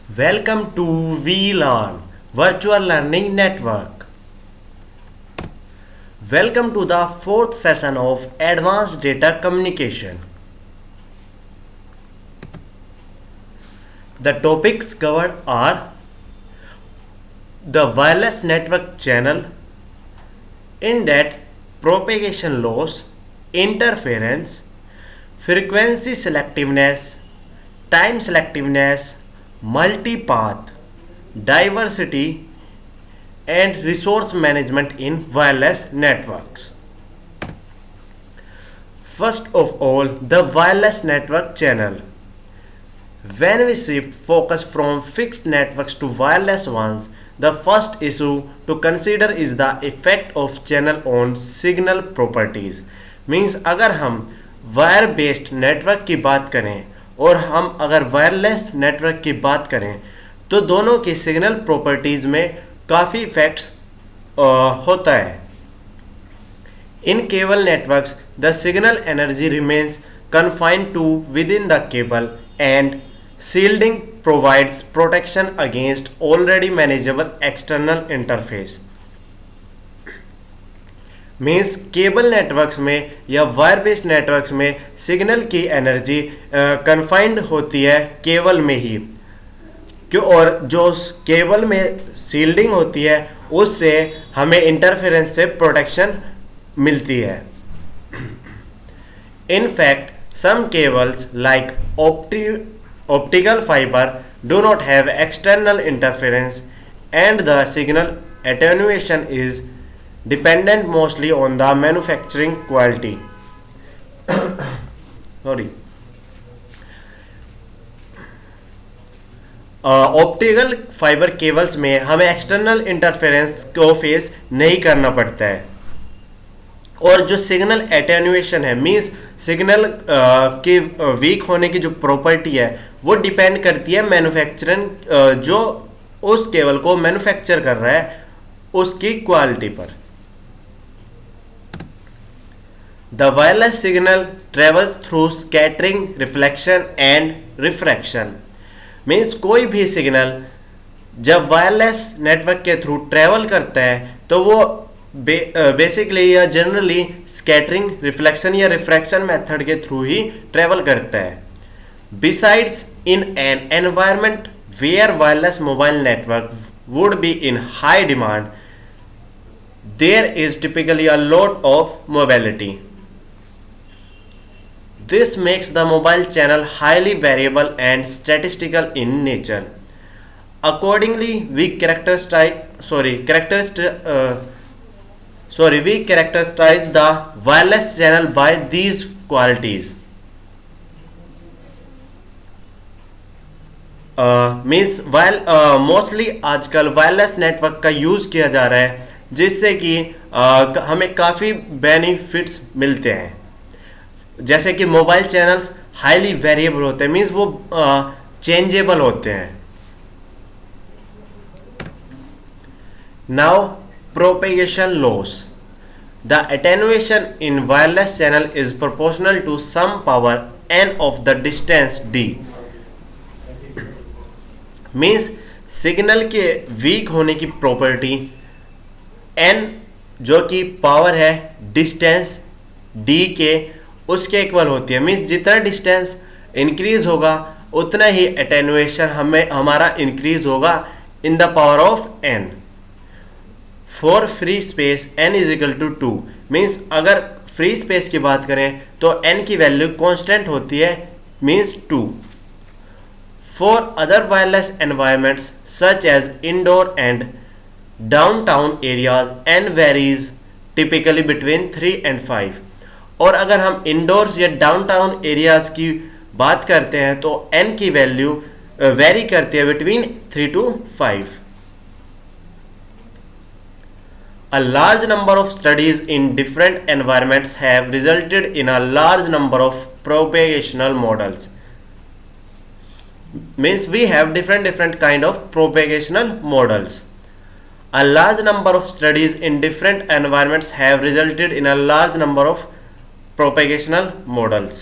Welcome to VLearn Virtual Learning Network. Welcome to the fourth session of Advanced Data Communication. The topics covered are the wireless network channel, in-depth propagation loss, interference, frequency selectiveness, time selectiveness, multipath, diversity, and resource management in wireless networks. First of all, the wireless network channel. When we shift focus from fixed networks to wireless ones, the first issue to consider is the effect of channel on signal properties. Means अगर हम wire based network की बात करें और हम अगर wireless network की बात करें तो दोनों की सिग्नल प्रॉपर्टीज में काफ़ी इफेक्ट्स होता है. In cable networks, the signal energy remains confined to within the cable and shielding provides protection against already manageable external interface. Means cable networks में या वायर बेस्ड नेटवर्क्स में सिग्नल की energy confined होती है cable में ही क्यों, और जो केबल में शील्डिंग होती है उससे हमें इंटरफेरेंस से प्रोटेक्शन मिलती है. In fact, some cables like optical fiber do not have external interference and the signal attenuation is dependent mostly on the manufacturing quality. Sorry. Optical fibre cables में हमें एक्सटर्नल इंटरफेरेंस को face नहीं करना पड़ता है और जो सिग्नल एटेन्यूएशन है मींस सिग्नल के वीक होने की जो प्रॉपर्टी है वो डिपेंड करती है मैन्युफैक्चरिंग जो उस केबल को मैन्युफैक्चर कर रहा है उसकी क्वालिटी पर. The wireless signal travels through scattering, reflection and refraction. Means कोई भी सिग्नल जब वायरलेस नेटवर्क के थ्रू ट्रेवल करता है तो वो बेसिकली या जनरली स्कैटरिंग, रिफ्लेक्शन या रिफ्रैक्शन मेथड के थ्रू ही ट्रेवल करता है. Besides in an environment where wireless mobile network would be in high demand there is typically a lot of mobility. This makes the mobile channel highly variable and statistical in nature. Accordingly, we characterize the wireless channel by these qualities. Means while mostly आजकल wireless network का use किया जा रहा है जिससे कि हमें काफ़ी बेनिफिट्स मिलते हैं. जैसे कि मोबाइल चैनल्स हाईली वेरिएबल होते हैं मीन्स वो चेंजेबल होते हैं. Now propagation loss. The attenuation in wireless channel is proportional to some power n of the distance d. Means signal के वीक होने की प्रॉपर्टी n जो कि पावर है डिस्टेंस d के उसके इक्वल होती है. मीन्स जितना डिस्टेंस इंक्रीज होगा उतना ही एटेन्युएशन हमारा इंक्रीज होगा in the power of n. For free space n is equal to 2. Means अगर फ्री स्पेस की बात करें तो n की वैल्यू कांस्टेंट होती है means 2. For other wireless environments such as indoor and downtown areas n varies typically between 3 and 5. और अगर हम इंडोर्स या डाउनटाउन एरियाज की बात करते हैं तो n की वैल्यू वेरी करती है between 3 to 5. A large number of studies in different environments have resulted in a large number of propagational models. Means we have different kind of propagational models. A large number of studies in different environments have resulted in a large number of propagational models.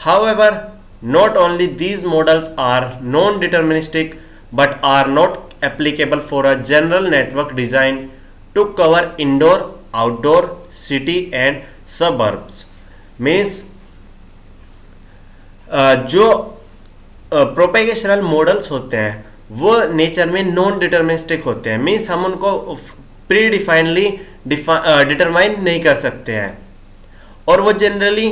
However, not only these models are non-deterministic but are not applicable for a general network designed to cover indoor, outdoor, city and suburbs. Means जो प्रोपेगेशनल models होते हैं वो nature में non deterministic होते हैं. Means हम उनको pre डिफाइनली determine नहीं कर सकते हैं और वो जनरली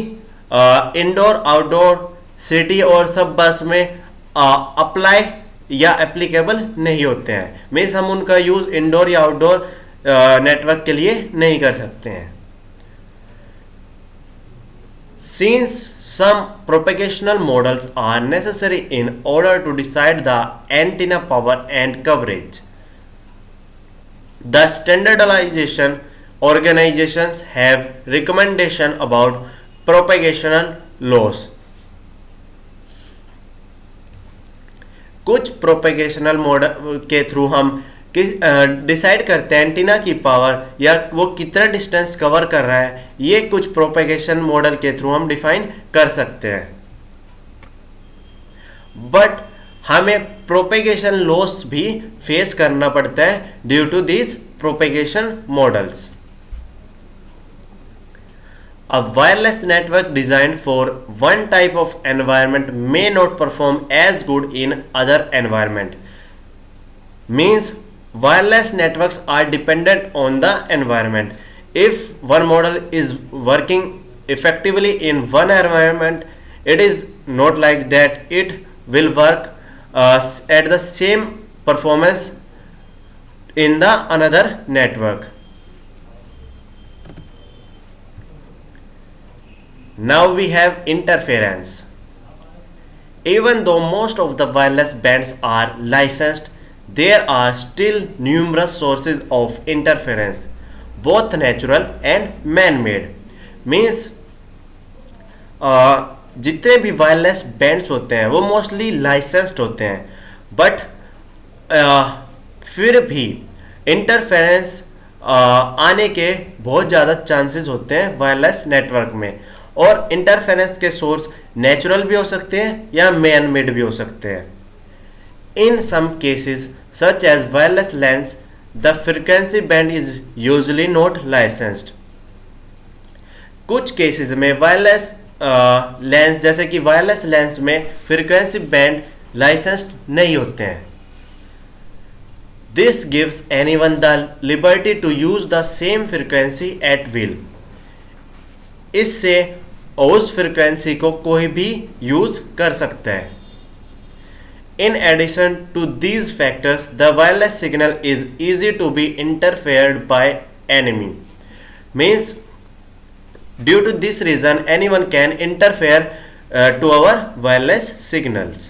इंडोर, आउटडोर, सिटी और सब बस में अप्लाई या एप्लीकेबल नहीं होते हैं. मीन्स हम उनका यूज इंडोर या आउटडोर नेटवर्क के लिए नहीं कर सकते हैं. Since some propagational models are necessary in order to decide the antenna power and coverage, the standardization organizations have recommendation about propagational laws. कुछ प्रोपेगेशनल मॉडल के थ्रू हम डिसाइड करते हैं एंटीना की पावर या वो कितना डिस्टेंस कवर कर रहा है. ये कुछ प्रोपेगेशन मॉडल के थ्रू हम डिफाइन कर सकते हैं. बट हमें प्रोपेगेशन लॉस भी फेस करना पड़ता है due to this propagation models. A wireless network designed for one type of environment may not perform as good in other environment. Means wireless networks are dependent on the environment. If one model is working effectively in one environment, it is not like that it will work at the same performance in the another network. Now we have interference. Even though most of the wireless bands are licensed, there are still numerous sources of interference, both natural and man-made. Means जितने भी wireless bands होते हैं वो mostly licensed होते हैं, but फिर भी interference आने के बहुत ज़्यादा चांसेस होते हैं वायरलेस नेटवर्क में. और इंटरफेरेंस के सोर्स नेचुरल भी हो सकते हैं या मैन मेड भी हो सकते हैं. In some cases such as wireless LANs, the frequency band is usually not licensed. कुछ केसेस में वायरलेस LANs जैसे कि वायरलेस LANs में फ्रीक्वेंसी बैंड लाइसेंस्ड नहीं होते हैं. This gives anyone the liberty to use the same frequency at will. इससे उस फ्रीक्वेंसी को कोई भी यूज कर सकता है. In addition to these factors, the wireless signal is easy to be interfered by enemy. Means, due to this reason, anyone can interfere to our wireless signals.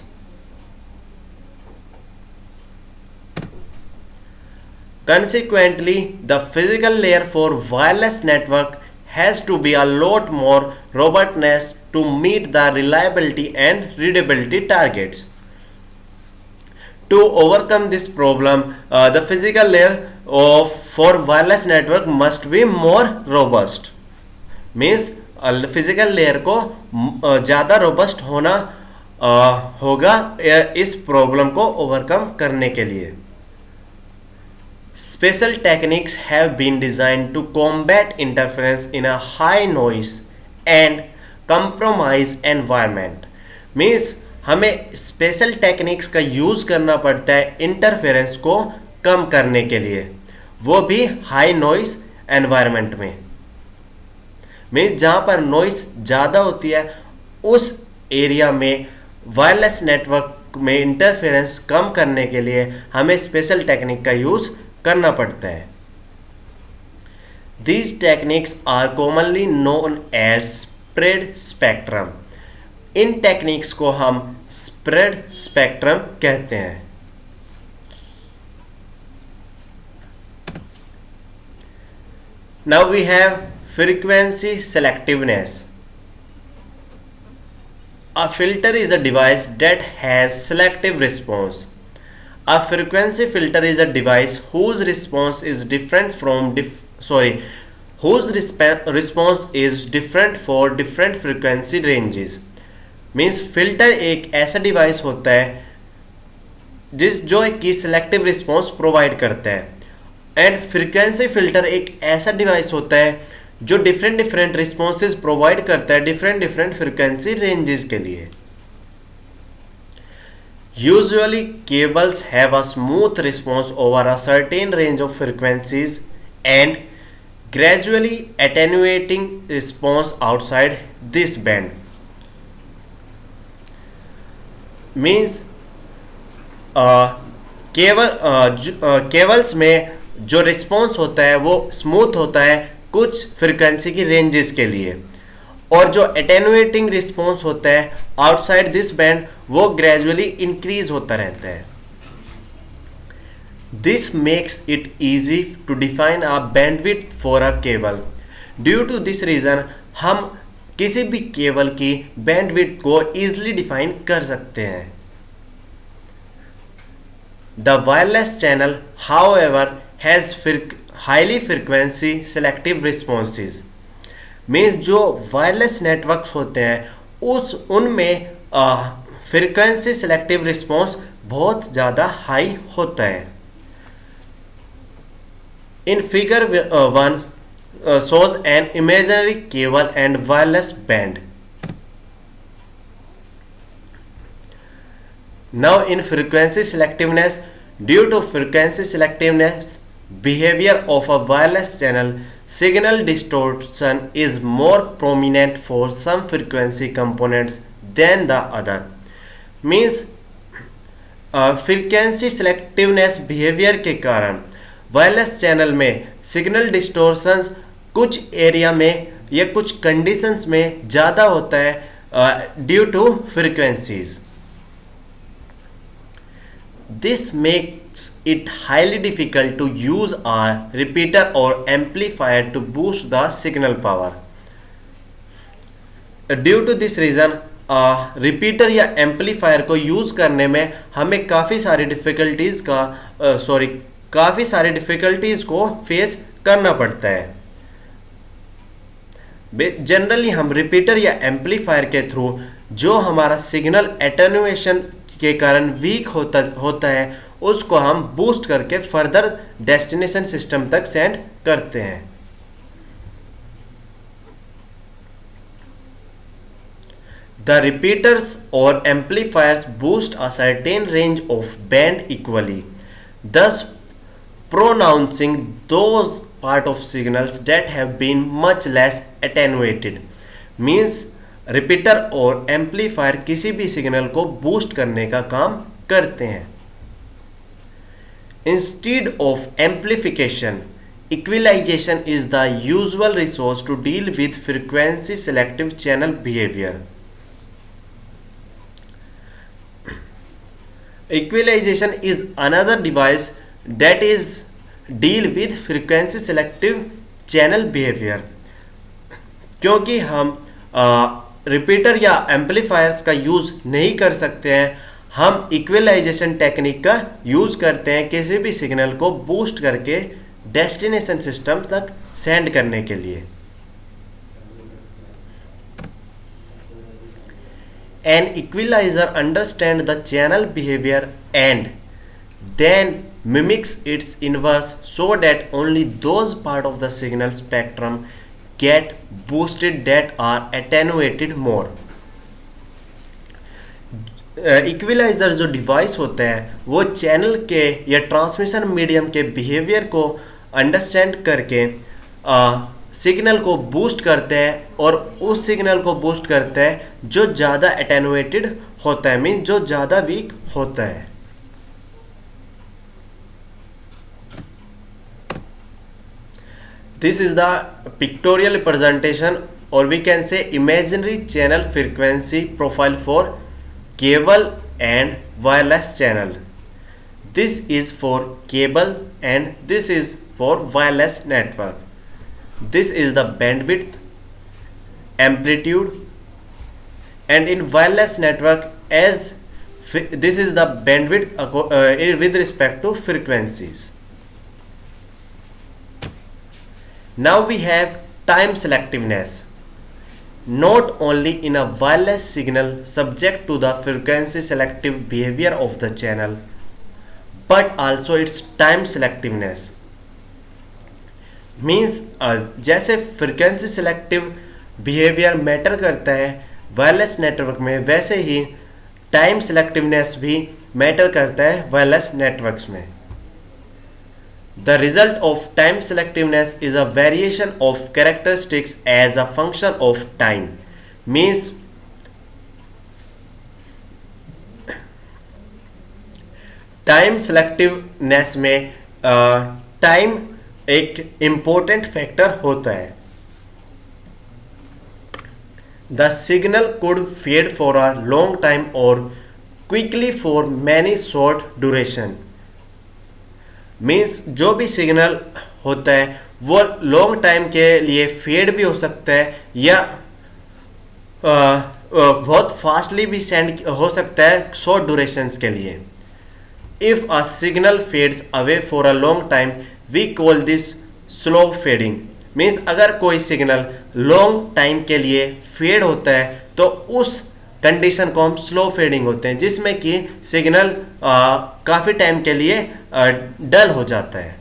Consequently, the physical layer for wireless network has to be a lot more robustness to meet the reliability and readability targets. To overcome this problem, the physical layer for wireless network must be more robust. Means physical layer को ज़्यादा robust होना होगा इस problem को overcome करने के लिए. Special techniques have been designed to combat interference in a high noise and compromise environment. Means हमें स्पेशल टेक्निक्स का यूज करना पड़ता है इंटरफेरेंस को कम करने के लिए, वो भी हाई नॉइस एनवायरनमेंट में. मीन्स जहाँ पर नॉइस ज़्यादा होती है उस एरिया में वायरलेस नेटवर्क में इंटरफेरेंस कम करने के लिए हमें स्पेशल टेक्निक का यूज करना पड़ता है. These techniques are commonly known as spread spectrum. In techniques को हम स्प्रेड स्पेक्ट्रम कहते हैं. Now we have frequency selectiveness. A filter is a device that has selective response. A frequency filter is a device whose response is different whose response is different for different frequency ranges. Means filter एक ऐसा device होता है जो कि selective response provide करता है, and frequency filter एक ऐसा डिवाइस होता है जो डिफरेंट डिफरेंट रिस्पॉन्सेज प्रोवाइड करता है डिफरेंट डिफरेंट फ्रीक्वेंसी रेंजेस के लिए। Usually cables have a smooth response over a certain range of frequencies and gradually attenuating response outside this band means cables में जो रिस्पॉन्स होता है वो स्मूथ होता है कुछ फ्रीक्वेंसी की रेंजेस के लिए, और जो एटेनुएटिंग रिस्पॉन्स होता है आउटसाइड दिस बैंड वो ग्रेजुअली इंक्रीज होता रहता है। This makes it easy to define a bandwidth for a cable. Due to this reason, हम किसी भी केबल की बैंडविड्थ को easily define कर सकते हैं। The wireless channel, however, has highly frequency selective responses. Means जो वायरलेस नेटवर्क्स होते हैं उनमें फ्रीक्वेंसी सेलेक्टिव रिस्पॉन्स बहुत ज़्यादा हाई होता है। In figure 1 shows an imaginary cable and wireless band. Now in frequency selectiveness, due to frequency selectiveness behavior of a wireless channel, signal distortion is more prominent for some frequency components than the other. Means frequency selectiveness behavior के कारण wireless channel में signal डिस्टोर्शंस कुछ area में या कुछ conditions में ज़्यादा होता है due to frequencies. This makes it highly difficult to use a repeater और amplifier to boost the signal power. Due to this reason repeater या एम्पलीफायर को यूज़ करने में हमें काफ़ी सारी डिफ़िकल्टीज़ को फेस करना पड़ता है। जनरली हम रिपीटर या एम्पलीफायर के थ्रू जो हमारा सिग्नल एटेन्युएशन के कारण वीक होता है उसको हम बूस्ट करके फर्दर डेस्टिनेशन सिस्टम तक सेंड करते हैं। The repeaters or amplifiers boost a certain range of band equally, thus pronouncing those part of signals that have been much less attenuated. Means repeater और amplifier किसी भी signal को boost करने का काम करते हैं। Instead of amplification, equalization is the usual resource to deal with frequency selective channel behavior. Equalization is another device that is deal with frequency selective channel behavior. क्योंकि हम रिपीटर या एम्पलीफायर्स का यूज़ नहीं कर सकते हैं, हम इक्वलाइजेशन टेक्निक का यूज़ करते हैं किसी भी सिग्नल को बूस्ट करके डेस्टिनेशन सिस्टम तक सेंड करने के लिए। An equalizer understands the channel behavior and then mimics its inverse so that only those part of the signal spectrum get boosted that are attenuated more. Equaliser जो device होते हैं वो channel के या ट्रांसमिशन मीडियम के behaviour को understand करके signal को बूस्ट करते हैं और उस सिग्नल को बूस्ट करते हैं जो ज़्यादा एटेनुएटेड होता है, मीन जो ज़्यादा वीक होता है। This is the pictorial representation और we can say imaginary channel frequency profile for cable and wireless channel. This is for cable and this is for wireless network. This is the bandwidth, amplitude, and in wireless network as this is the bandwidth with respect to frequencies. Now we have time selectiveness. not only in a wireless signal subject to the frequency selective behavior of the channel but also its time selectiveness. Means जैसे frequency selective behaviour matter करता है wireless network में, वैसे ही time सेलेक्टिवनेस भी matter करता है wireless networks में. The result of time selectiveness is a variation of characteristics as a function of time. Means time selectiveness में टाइम एक इम्पोर्टेंट फैक्टर होता है. The signal could fade for a long time or quickly for many short duration. Means जो भी signal होता है वो long time के लिए फेड भी हो सकता है या बहुत फास्टली भी सेंड हो सकता है शॉर्ट ड्यूरेशंस के लिए. If a signal fades away for a long time we call this slow fading. Means अगर कोई सिग्नल लॉन्ग टाइम के लिए फेड होता है तो उस कंडीशन को हम स्लो फेडिंग होते हैं, जिसमें कि सिग्नल काफी टाइम के लिए डल हो जाता है.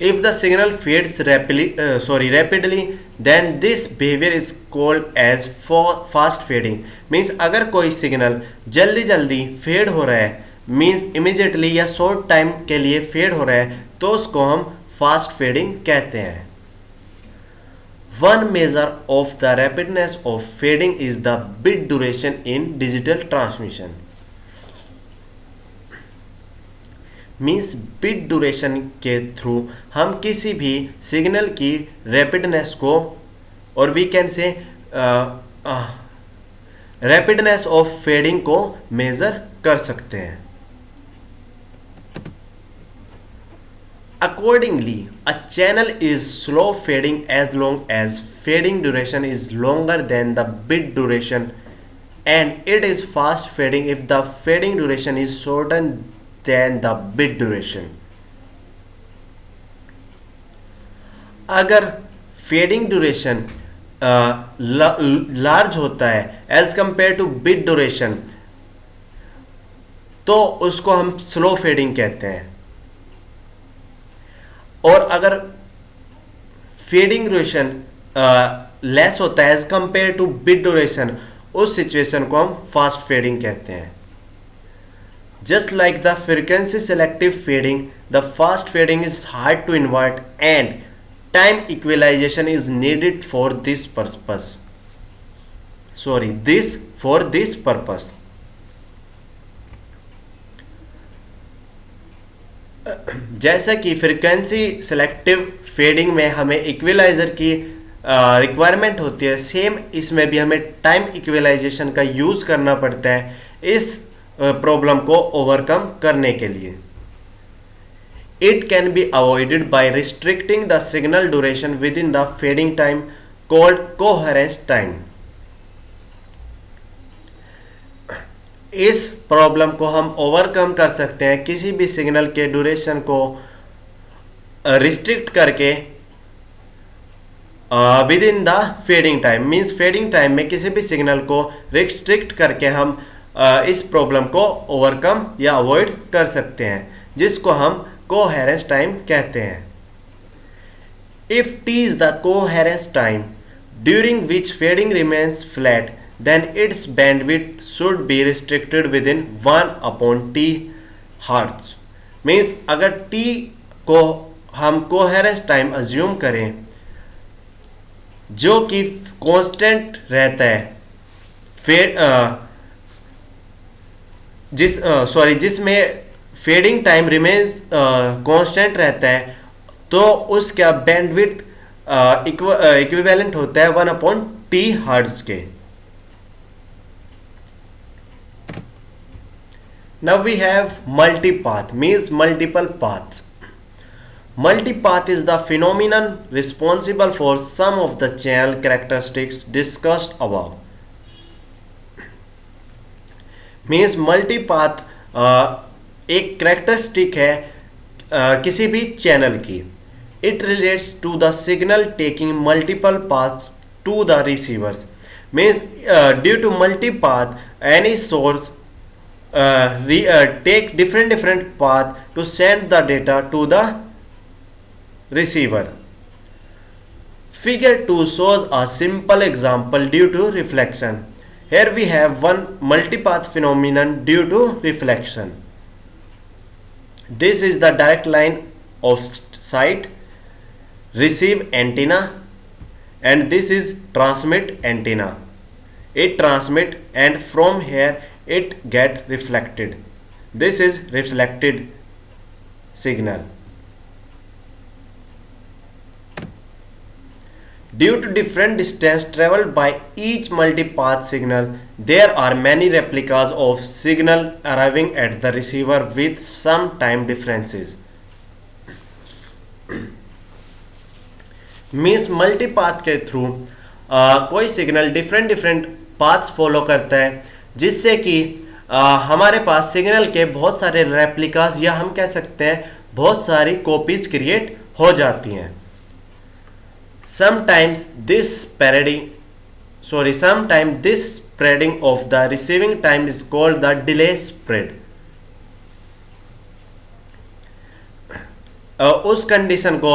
If the signal fades rapidly then this behaviour is called as fast fading. Means अगर कोई सिग्नल जल्दी जल्दी फेड हो रहा है, मीन्स इमीडिएटली या शॉर्ट टाइम के लिए फेड हो रहा है, तो उसको हम फास्ट फेडिंग कहते हैं. One measure of the rapidness of fading is the bit duration in digital transmission. Means bit duration के थ्रू हम किसी भी सिग्नल की रैपिडनेस को, और we can say rapidness of fading को मेजर कर सकते हैं. Accordingly, a channel is slow fading as long as fading duration is longer than the bit duration, and it is fast fading if the fading duration is shorter than the bit duration. अगर fading duration large होता है as compare to bit duration, तो उसको हम slow fading कहते हैं. और अगर फेडिंग ड्यूरेशन लेस होता है as compare to bit duration, उस सिचुएशन को हम फास्ट फेडिंग कहते हैं. Just like the frequency selective fading, the fast fading is hard to invert and time equalization is needed for this purpose. For this purpose. जैसा कि frequency selective fading में हमें equaliser की requirement होती है, same इसमें भी हमें टाइम इक्विलाइजेशन का यूज करना पड़ता है इस प्रॉब्लम को ओवरकम करने के लिए. It can be avoided by restricting the signal duration with in the fading time called coherence time. इस प्रॉब्लम को हम ओवरकम कर सकते हैं किसी भी सिग्नल के ड्यूरेशन को रिस्ट्रिक्ट करके with in the fading time. Means fading time में किसी भी सिग्नल को रिस्ट्रिक्ट करके हम इस प्रॉब्लम को ओवरकम या अवॉइड कर सकते हैं, जिसको हम कोहेरेंस टाइम कहते हैं. If T is the coherence time during which fading remains flat, then its bandwidth should be restricted within 1/t hertz. Means अगर t को हम कोहेरेंस टाइम अज्यूम करें जो कि कांस्टेंट रहता है, जिसमें फेडिंग टाइम रिमेन्स कांस्टेंट रहता है, तो उसका बैंडविड्थ इक्विवेलेंट होता है 1/t हर्ट्ज के. Now we have multipath, means multiple paths. Multipath is the phenomenon responsible for some of the channel characteristics discussed above. Means multipath एक characteristic है किसी भी channel की. It relates to the signal taking multiple paths to the receivers. Means due to multipath, any source take different path to send the data to the receiver. Figure 2 shows a simple example due to reflection. Here we have one multipath phenomenon due to reflection. This is the direct line of sight, receive antenna, and this is transmit antenna. It transmit and from here it get reflected. This is reflected signal. Due to different distance traveled by each multipath signal, there are many replicas of signal arriving at the receiver with some time differences. Means multipath के through कोई signal different paths follow करता है, जिससे कि हमारे पास signal के बहुत सारे रेप्लिकास या हम कह सकते हैं बहुत सारी कॉपीज क्रिएट हो जाती हैं. Sometimes this spreading of the receiving time is called the delay spread. उस कंडीशन को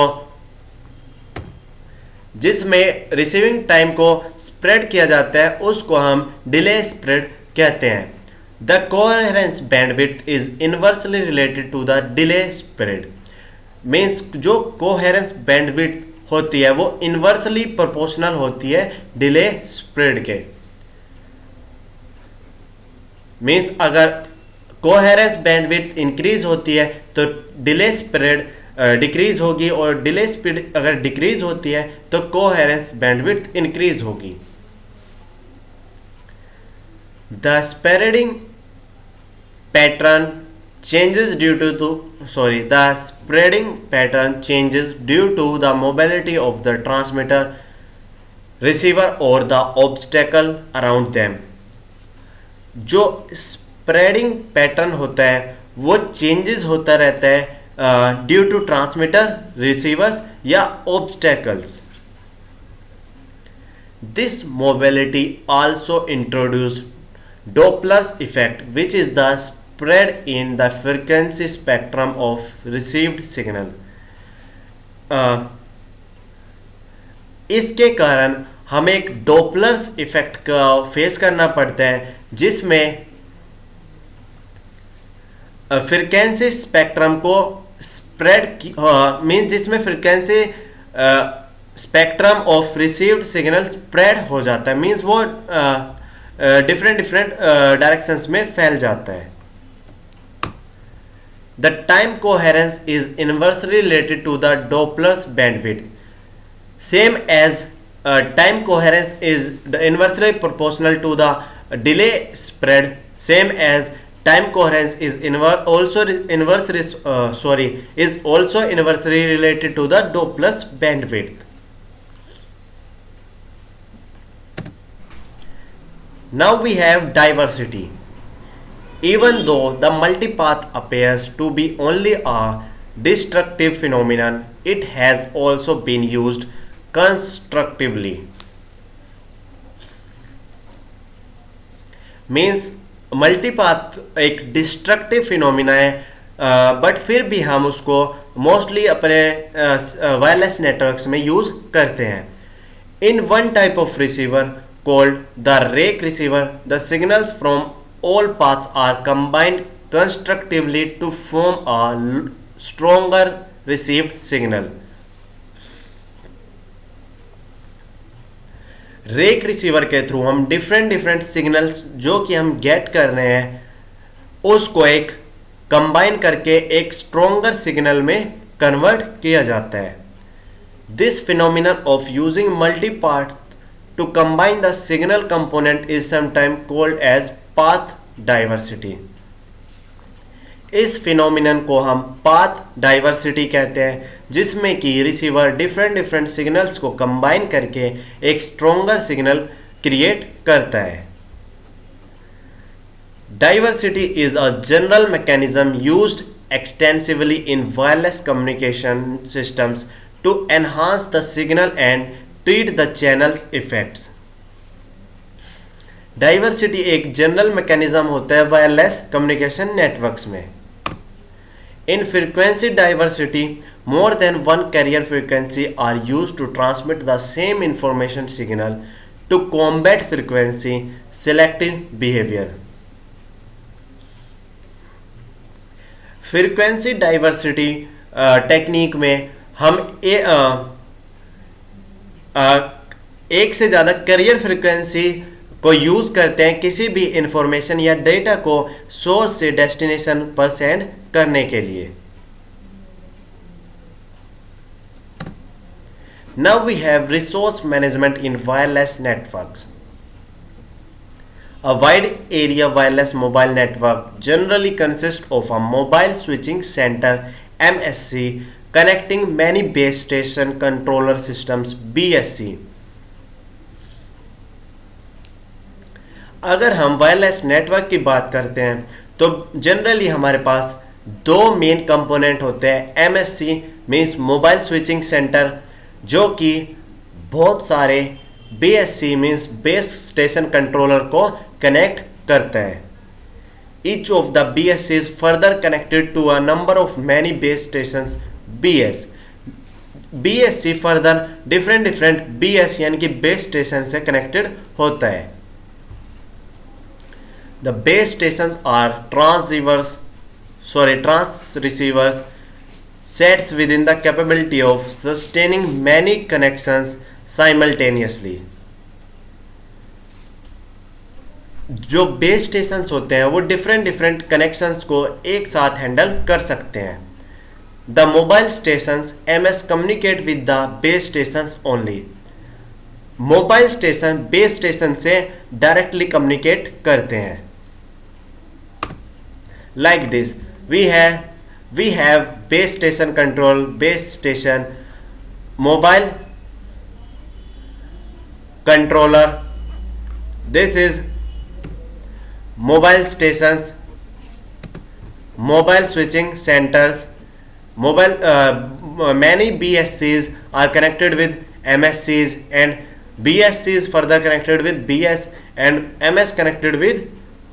जिसमें रिसीविंग टाइम को स्प्रेड किया जाता है उसको हम डिले स्प्रेड कहते हैं. The coherence bandwidth is inversely related to the delay spread. Means जो कोहेरेंस बैंडविड्थ होती है वो इनवर्सली प्रोपोर्शनल होती है डिले स्प्रेड के. मीन्स अगर कोहेरेंस बैंडविड्थ इंक्रीज होती है तो डिले स्प्रेड डिक्रीज होगी, और डिले स्पीड अगर डिक्रीज होती है तो कोहेरेंस बैंडविड्थ इंक्रीज होगी. The spreading pattern changes due to the spreading pattern changes due to the mobility of the transmitter, receiver or the obstacle around them. जो spreading pattern होता है वो changes होता रहता है due to transmitter, receivers या obstacles. This mobility also introduced Doppler's effect, which is the spread in the frequency spectrum of received signal. इसके कारण हमें एक डॉपलर्स इफेक्ट का फेस करना पड़ता है, जिसमें फ्रीक्वेंसी स्पेक्ट्रम को स्प्रेड मीन जिसमें frequency spectrum of received signal spread हो जाता है. मीन्स वो डिफरेंट डायरेक्शंस में फैल जाता है. The time coherence is inversely related to the Doppler's bandwidth. Same as time coherence is inversely proportional to the delay spread. Same as time coherence is also inversely related to the Doppler's bandwidth. Now we have diversity. Even though the multipath appears to be only a destructive phenomenon, it has also been used constructively. Means multipath एक destructive phenomena है, but फिर भी हम उसको mostly अपने wireless networks में use करते हैं. In one type of receiver called the rake receiver, the signals from all paths are combined constructively to form a stronger received signal. Rake receiver के थ्रू हम डिफरेंट सिग्नल्स जो कि हम gate कर रहे हैं उसको एक कंबाइन करके एक स्ट्रोंगर सिग्नल में कन्वर्ट किया जाता है. This phenomenon of using multipath to combine the signal component is sometime called as path diversity. इस फिनोमिनन को हम पाथ डाइवर्सिटी कहते हैं, जिसमें कि रिसीवर डिफरेंट सिग्नल्स को कंबाइन करके एक स्ट्रोंगर सिग्नल क्रिएट करता है. Diversity is a general mechanism used extensively in wireless communication systems to enhance the signal and treat the channels effects. Diversity एक जनरल मैकेनिज्म होता है वायरलेस कम्युनिकेशन नेटवर्क्स में। In frequency diversity more than one carrier frequency are used to transmit the same information signal to combat frequency selective behavior. Frequency diversity technique में हम एक से ज़्यादा carrier frequency को use करते हैं किसी भी इंफॉर्मेशन या डेटा को सोर्स से डेस्टिनेशन पर सेंड करने के लिए। Now we have resource management in wireless networks. A wide area wireless mobile network generally consists of a mobile switching center MSC connecting many base station controller systems BSC. अगर हम wireless network की बात करते हैं तो generally हमारे पास दो main component होते हैं। MSC means mobile switching centre, जो कि बहुत सारे BSC means base station controller को कनेक्ट करता है। Each of the BSC is further connected to a number of many base stations BS। BSC further different BS यानी कि बेस स्टेशन से कनेक्टेड होता है। The base stations are trans receivers sets within the capability of sustaining many connections simultaneously। जो base stations होते हैं वो different connections को एक साथ हैंडल कर सकते हैं। The mobile stations MS communicate with the base stations only. Mobile station base station से डायरेक्टली कम्युनिकेट करते हैं। Like this we have base station control, base station, mobile controller. This is mobile stations, mobile switching centers, many BSCs are connected with MSCs and BSCs further connected with BS and MS connected with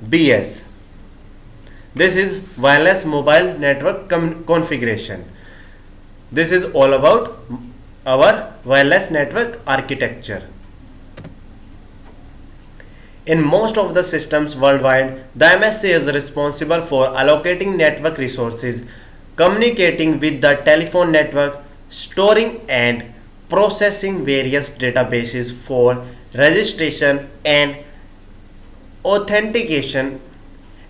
BS. This is wireless mobile network configuration. This is all about our wireless network architecture. In most of the systems worldwide, the MSC is responsible for allocating network resources, communicating with the telephone network, storing and processing various databases for registration and authentication,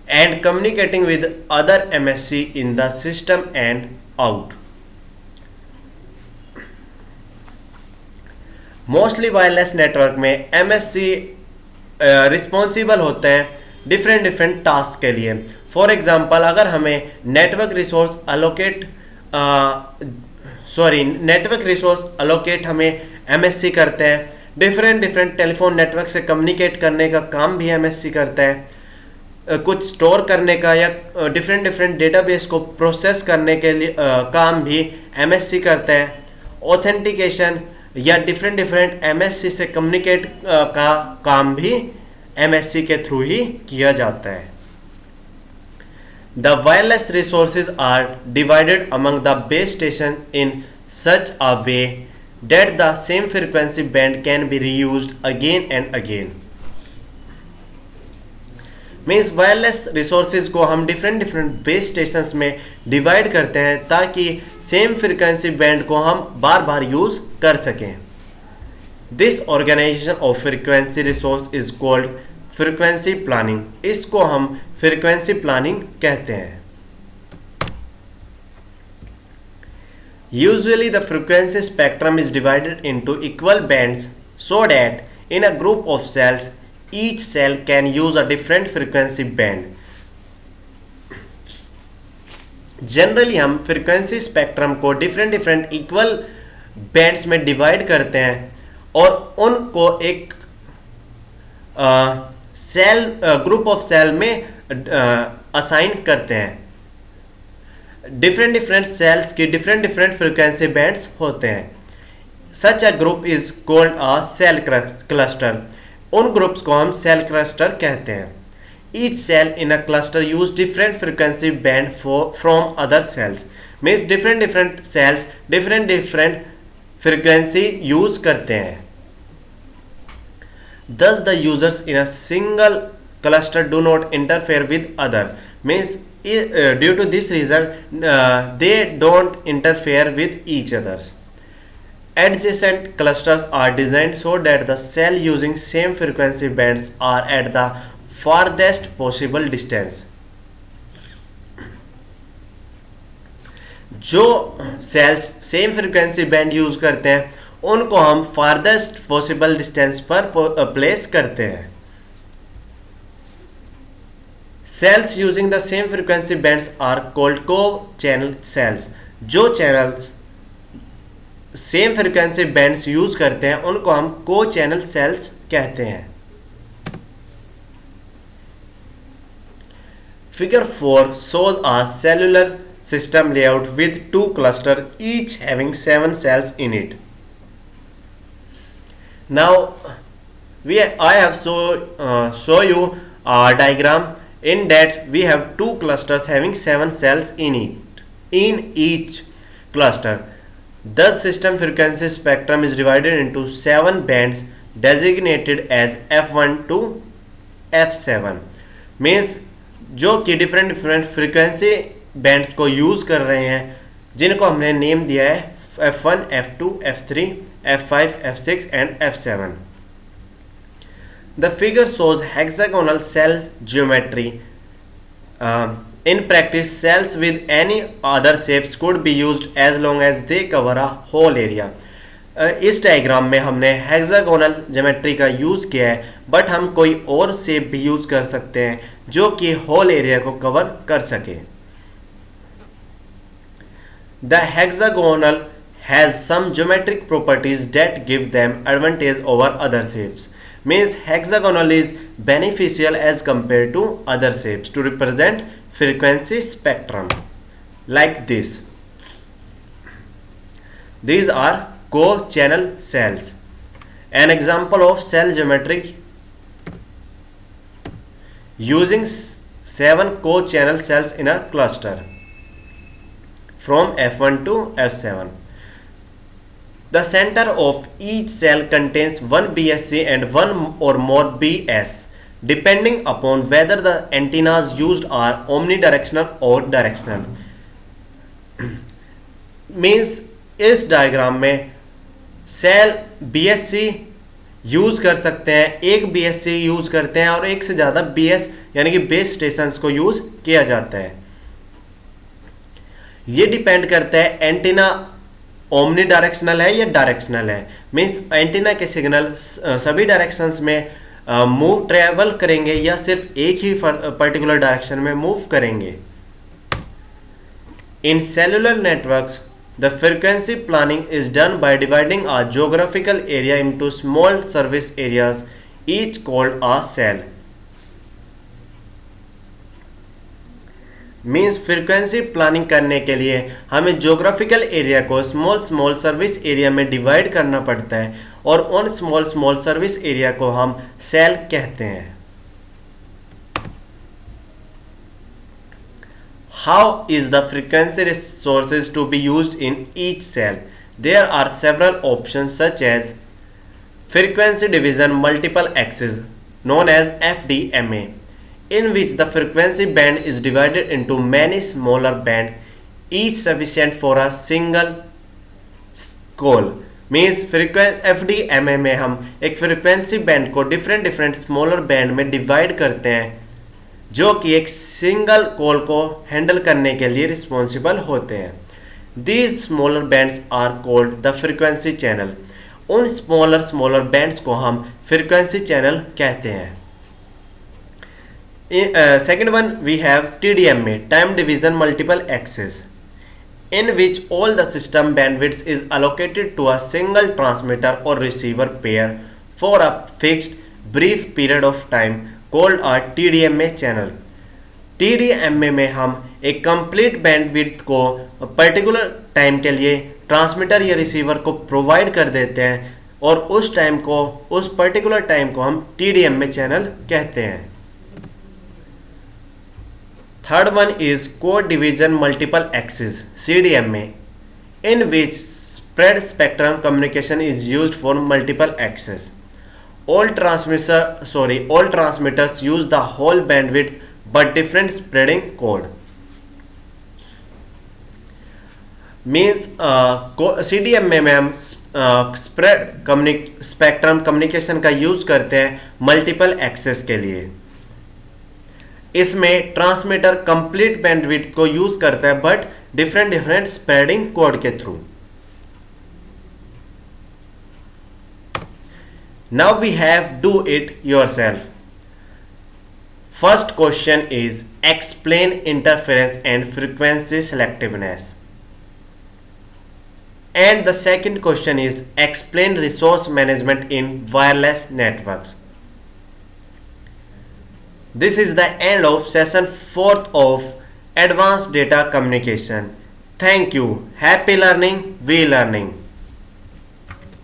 and communicating with other MSC in the system and out. Mostly wireless network में MSC responsible होते हैं different task के लिए। For example अगर हमें network resource allocate हमें MSC करते हैं। डिफरेंट टेलीफोन नेटवर्क से कम्युनिकेट करने का काम भी MSC करता है। कुछ स्टोर करने का या डिफरेंट डेटाबेस को प्रोसेस करने के लिए काम भी MSC करता है। ऑथेंटिकेशन या डिफरेंट MSC से कम्युनिकेट का काम भी MSC के थ्रू ही किया जाता है। The wireless resources are divided among the base station in such a way that the same frequency band can be reused again and again. Means wireless resources को हम डिफरेंट बेस स्टेशंस में divide करते हैं ताकि same frequency band को हम बार बार use कर सकें। This organisation of frequency resource is called frequency planning. इसको हम फ्रीक्वेंसी प्लानिंग कहते हैं। Usually the frequency spectrum is divided into equal bands so that in a group of cells each cell can use a different frequency band. Generally हम frequency spectrum को different equal bands में divide करते हैं और उनको एक cell group of cell में assign करते हैं। डिफरेंट सेल्स की डिफरेंट फ्रीक्वेंसी बैंड्स होते हैं। Such a group is called a cell cluster. उन ग्रुप्स को हम सेल क्लस्टर कहते हैं। Each cell in a cluster use different frequency band from other cells. Means different different cells different frequency use करते हैं। Thus, the users in a single cluster do not interfere with other. Means due to this reason, they don't interfere with each others. Adjacent clusters are designed so that the cell using same frequency bands are at the farthest possible distance. जो cells same frequency band use करते हैं उनको हम farthest possible distance पर place करते हैं। Cells using the same frequency bands are called co-channel cells. जो channels same frequency bands use करते हैं उनको हम को चैनल सेल्स कहते हैं। Figure 4 shows a cellular system layout with two clusters, each having 7 cells in it. Now, I have show you a diagram in that we have two clusters having 7 cells in it. In each cluster, the system frequency spectrum is divided into 7 bands designated as F1 to F7. Means जो कि different frequency bands को use कर रहे हैं जिनको हमने name दिया है F1, F2, F3, F5, F6 and F7. The figure shows hexagonal cell geometry. In practice, cells with any other shapes could be used as long as they cover a whole area. इस diagram में हमने hexagonal geometry का use किया है, but हम कोई और shape भी यूज कर सकते हैं जो कि होल एरिया को कवर कर सके। The hexagonal has some geometric properties that give them advantage over other shapes. Means hexagonal is beneficial as compare to other shapes to represent frequency spectrum like this. These are co-channel cells. An example of cell geometry using 7 co-channel cells in a cluster from F1 to F7. The center of each cell contains one BSC and one or more BS depending upon whether the antennas used are omnidirectional or directional. Means इस diagram में cell BSC use कर सकते हैं, एक BSC use करते हैं और एक से ज़्यादा BS यानी कि बेस स्टेशंस को यूज किया जाता है। ये डिपेंड करता है एंटीना ओमनी डायरेक्शनल है या डायरेक्शनल है। मीन्स एंटीना के सिग्नल सभी डायरेक्शंस में मूव ट्रेवल करेंगे या सिर्फ एक ही पर्टिकुलर डायरेक्शन में मूव करेंगे। In cellular networks the frequency planning is done by dividing a geographical area into small service areas, each called a cell. Means frequency planning करने के लिए हमें geographical area को small service area में divide करना पड़ता है और उन small service area को हम cell कहते हैं। How is the frequency resources to be used in each cell? There are several options such as frequency division multiple axis known as FDMA, in which the frequency band is divided into many smaller bands, each sufficient for a single call. Means FDMA में हम एक frequency band को different smaller band में divide करते हैं जो कि एक सिंगल कॉल को हैंडल करने के लिए रिस्पॉन्सिबल होते हैं। These smaller bands are called the frequency channel. उन smaller bands को हम frequency channel कहते हैं। Second one we have TDMA, time division multiple axis, in which all the system bandwidth is allocated to a single transmitter or receiver pair for a fixed brief period of time called a TDMA channel. TDMA में हम एक complete bandwidth को particular time के लिए transmitter या receiver को provide कर देते हैं और उस टाइम को, उस पर्टिकुलर टाइम को हम TDMA चैनल कहते हैं। Third one is code division multiple axis CDMA, in which spread spectrum communication is used for multiple access. All transmitters use the whole bandwidth but different spreading code. Means CDMA में हम spectrum communication का use करते हैं multiple access के लिए। इसमें transmitter complete bandwidth को use करता है बट डिफरेंट स्प्रेडिंग कोड के through. Now we have do it yourself. First question is explain interference and frequency selectiveness, and the second question is explain resource management in wireless networks. This is the end of session 4th of advanced data communication. Thank you. Happy learning, we learning.